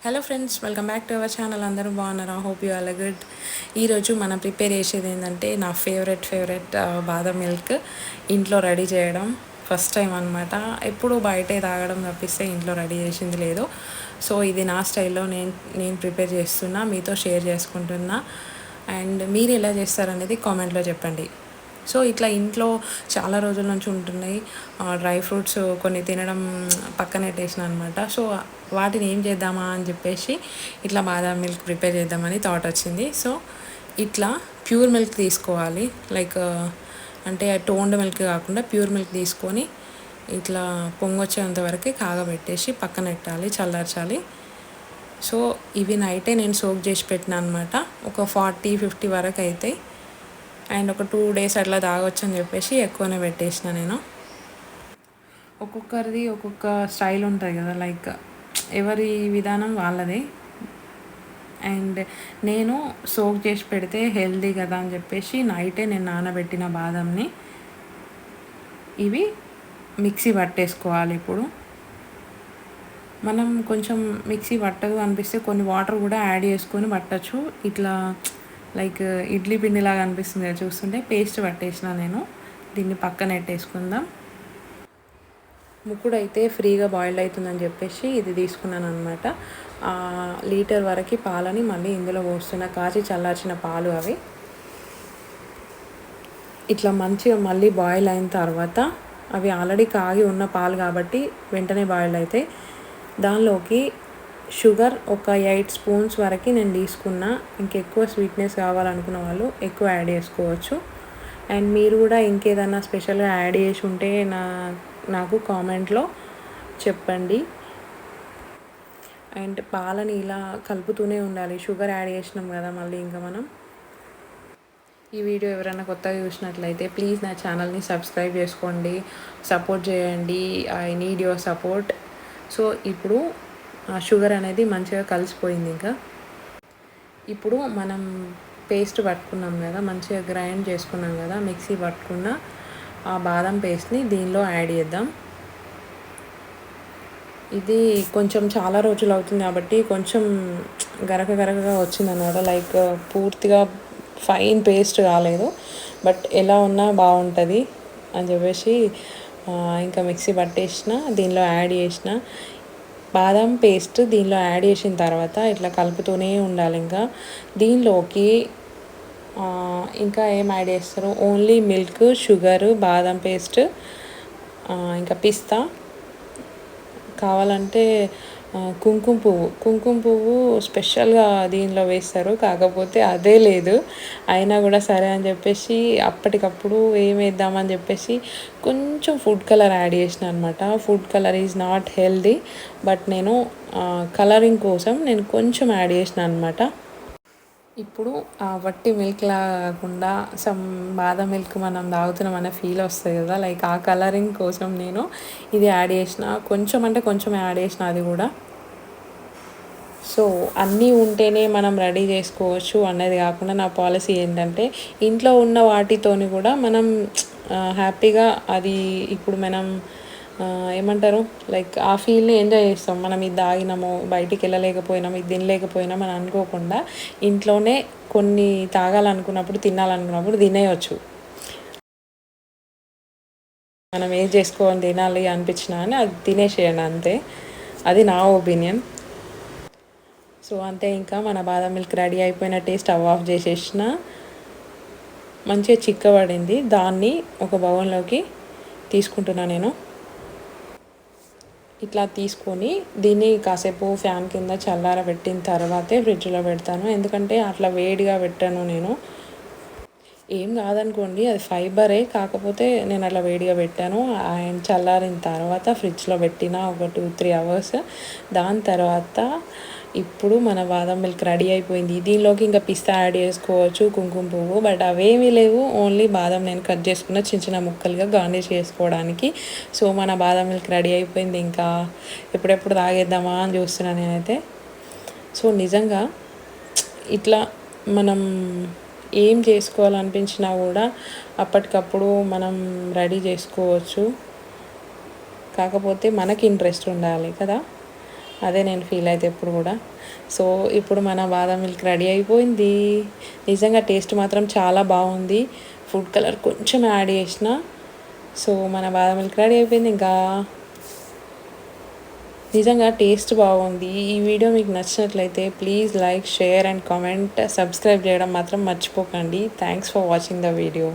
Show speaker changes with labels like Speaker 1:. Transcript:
Speaker 1: Hello friends, welcome back to our channel. అందరూ బాగున్నారా? Hope you all good. ఈరోజు మనం ప్రిపేర్ చేసేది ఏంటంటే నా ఫేవరెట్ బాదం మిల్క్ ఇంట్లో రెడీ చేయడం ఫస్ట్ టైం అనమాట. ఎప్పుడు బయటే తాగడం తప్పిస్తే ఇంట్లో రెడీ చేసింది లేదు. సో ఇది నా స్టైల్లో నేను ప్రిపేర్ చేస్తున్నా, మీతో షేర్ చేసుకుంటున్నా. అండ్ మీరు ఎలా చేస్తారనేది కామెంట్లో చెప్పండి. సో ఇట్లా ఇంట్లో చాలా రోజుల నుంచి ఉంటున్నాయి డ్రై ఫ్రూట్స్ కొన్ని తినడం పక్కనెట్టేసిన అనమాట. సో వాటిని ఏం చేద్దామా అని చెప్పేసి ఇట్లా బాదాం మిల్క్ ప్రిపేర్ చేద్దామని థాట్ వచ్చింది. సో ఇట్లా ప్యూర్ మిల్క్ తీసుకోవాలి, లైక్ అంటే టోన్డ్ మిల్క్ కాకుండా ప్యూర్ మిల్క్ తీసుకొని ఇట్లా పొంగొచ్చేంత వరకు కాగబెట్టేసి పక్కన పెట్టాలి, చల్లార్చాలి. సో ఇవి నైటే నేను సోక్ చేసి పెట్టిన అనమాట. ఒక 40-50 వరకు అయితే, అండ్ ఒక 2 days అట్లా తాగొచ్చు అని చెప్పేసి ఎక్కువనే పెట్టేసిన నేను. ఒక్కొక్కరిది ఒక్కొక్క స్టైల్ ఉంటుంది కదా, లైక్ ఎవరి విధానం వాళ్ళది. అండ్ నేను సోక్ చేసి పెడితే హెల్దీ కదా అని చెప్పేసి నైటే నేను నానబెట్టిన బాదంని ఇవి మిక్సీ పట్టేసుకోవాలి. ఇప్పుడు మనం కొంచెం మిక్సీ పట్టదు అనిపిస్తే కొన్ని వాటర్ కూడా యాడ్ చేసుకొని పట్టచ్చు. ఇట్లా లైక్ ఇడ్లీ పిండిలాగా అనిపిస్తుంది కదా చూస్తుంటే. పేస్ట్ పట్టేసిన నేను. దీన్ని పక్కన పెట్టేసుకుందాం. ముక్కుడు అయితే ఫ్రీగా బాయిల్డ్ అవుతుందని చెప్పేసి ఇది తీసుకున్నాను అనమాట. లీటర్ వరకు పాలని మళ్ళీ ఇందులో పోస్తున్న కాచి చల్లార్చిన పాలు. అవి ఇట్లా మంచిగా మళ్ళీ బాయిల్ అయిన తర్వాత, అవి ఆల్రెడీ కాగి ఉన్న పాలు కాబట్టి వెంటనే బాయిల్ అవుతాయి. దానిలోకి షుగర్ ఒక 8 spoons వరకు నేను తీసుకున్నా. ఇంకెక్కువ స్వీట్నెస్ కావాలనుకున్న వాళ్ళు ఎక్కువ యాడ్ చేసుకోవచ్చు. అండ్ మీరు కూడా ఇంకేదన్నా స్పెషల్గా యాడ్ చేసి ఉంటే నాకు కామెంట్లో చెప్పండి. అండ్ పాలని ఇలా కలుపుతూనే ఉండాలి. షుగర్ యాడ్ చేసినాం కదా మళ్ళీ ఇంకా మనం. ఈ వీడియో ఎవరైనా కొత్తగా చూసినట్లయితే ప్లీజ్ నా ఛానల్ని సబ్స్క్రైబ్ చేసుకోండి, సపోర్ట్ చేయండి. I need your support. So ఇప్పుడు షుగర్ అనేది మంచిగా కలిసిపోయింది. ఇంకా ఇప్పుడు మనం పేస్ట్ పట్టుకున్నాం కదా, మంచిగా గ్రైండ్ చేసుకున్నాం కదా, మిక్సీ పట్టుకున్న ఆ బాదం పేస్ట్ని దీనిలో యాడ్ చేద్దాం. ఇది కొంచెం చాలా రోజులు అవుతుంది కాబట్టి కొంచెం గరకగా వచ్చిందన్నమాట. లైక్ పూర్తిగా ఫైన్ పేస్ట్ కాలేదు, బట్ ఎలా ఉన్నా బాగుంటుంది అని చెప్పేసి ఇంకా మిక్సీ పట్టేసిన, దీనిలో యాడ్ చేసిన బాదం పేస్ట్. దీనిలో యాడ్ చేసిన తర్వాత ఇట్లా కలుపుతూనే ఉండాలి. ఇంకా దీనిలోకి ఇంకా ఏం యాడ్ చేస్తారు? ఓన్లీ మిల్క్, షుగరు, బాదం పేస్ట్, ఇంకా పిస్తా, కావాలంటే కుంకుమ పువ్వు స్పెషల్గా దీనిలో వేస్తారు, కాకపోతే అదే లేదు. అయినా కూడా సరే అని చెప్పేసి అప్పటికప్పుడు ఏం వేద్దామని చెప్పేసి కొంచెం ఫుడ్ కలర్ యాడ్ చేసిన అనమాట. Food colour is not healthy, but నేను కలరింగ్ కోసం నేను కొంచెం యాడ్ చేసిన అనమాట. ఇప్పుడు వట్టి మిల్క్లా కాకుండా సమ్ బాదం మిల్క్ మనం తాగుతున్నాం అనే ఫీల్ వస్తుంది కదా, లైక్ ఆ కలరింగ్ కోసం నేను ఇది యాడ్ చేసిన. కొంచెం అంటే కొంచెం యాడ్ చేసిన, అది కూడా. సో అన్నీ ఉంటేనే మనం రెడీ చేసుకోవచ్చు అనేది కాకుండా నా పాలసీ ఏంటంటే ఇంట్లో ఉన్న వాటితోని కూడా మనం హ్యాపీగా అది ఇప్పుడు మనం ఏమంటారు, లైక్ ఆ ఫీల్ని ఎంజాయ్ చేస్తాం. మనం ఇది తాగినాము, బయటికి వెళ్ళలేకపోయినాం, ఇది తినలేకపోయినాం అని అనుకోకుండా ఇంట్లోనే కొన్ని తాగాలనుకున్నప్పుడు, తినాలనుకున్నప్పుడు తినేయచ్చు. మనం ఏం చేసుకోవాలి, తినాలి అనిపించినా అని అది తినేసేయండి, అంతే. అది నా ఒపీనియన్. సో అంతే, ఇంకా మన బాదం మిల్క్ రెడీ అయిపోయినట్టే. స్టవ్ ఆఫ్ చేసేసిన, మంచిగా చిక్కబడింది. దాన్ని ఒక బౌల్లోకి తీసుకుంటున్నా నేను. ఇట్లా తీసుకొని దీన్ని కాసేపు ఫ్యాన్ కింద చల్లారబెట్టిన తర్వాతే ఫ్రిడ్జ్లో పెడతాను, ఎందుకంటే అట్లా వేడిగా పెట్టాను నేను. ఏం కాదనుకోండి, అది ఫైబరే, కాకపోతే నేను అట్లా వేడిగా పెట్టాను. అండ్ చల్లారిన తర్వాత ఫ్రిడ్జ్లో పెట్టిన ఒక 2-3 hours. దాని తర్వాత ఇప్పుడు మన బాదం మిల్క్ రెడీ అయిపోయింది. దీనిలోకి ఇంకా పిస్తా యాడ్ చేసుకోవచ్చు, కుంకుమ పువ్వు, బట్ అవేమీ లేవు. ఓన్లీ బాదం నేను కట్ చేసుకున్న చిన్న ముక్కలుగా గార్నిష్ చేసుకోవడానికి. సో మన బాదం మిల్క్ రెడీ అయిపోయింది. ఇంకా ఎప్పుడెప్పుడు తాగేద్దామా అని చూస్తున్నాను నేనైతే. సో నిజంగా ఇట్లా మనం ఏం చేసుకోవాలనిపించినా కూడా అప్పటికప్పుడు మనం రెడీ చేసుకోవచ్చు, కాకపోతే మనకి ఇంట్రెస్ట్ ఉండాలి కదా. అదే నేను ఫీల్ అయితే ఎప్పుడు కూడా. సో ఇప్పుడు మన బాదం మిల్క్ రెడీ అయిపోయింది. నిజంగా టేస్ట్ మాత్రం చాలా బాగుంది. ఫుడ్ కలర్ కొంచెం యాడ్ చేసిన. సో మన బాదం మిల్క్ రెడీ అయిపోయింది. ఇంకా నిజంగా టేస్ట్ బాగుంది. ఈ వీడియో మీకు నచ్చినట్లయితే please like, share and comment. Subscribe చేయడం మాత్రం మర్చిపోకండి. Thanks for watching the video.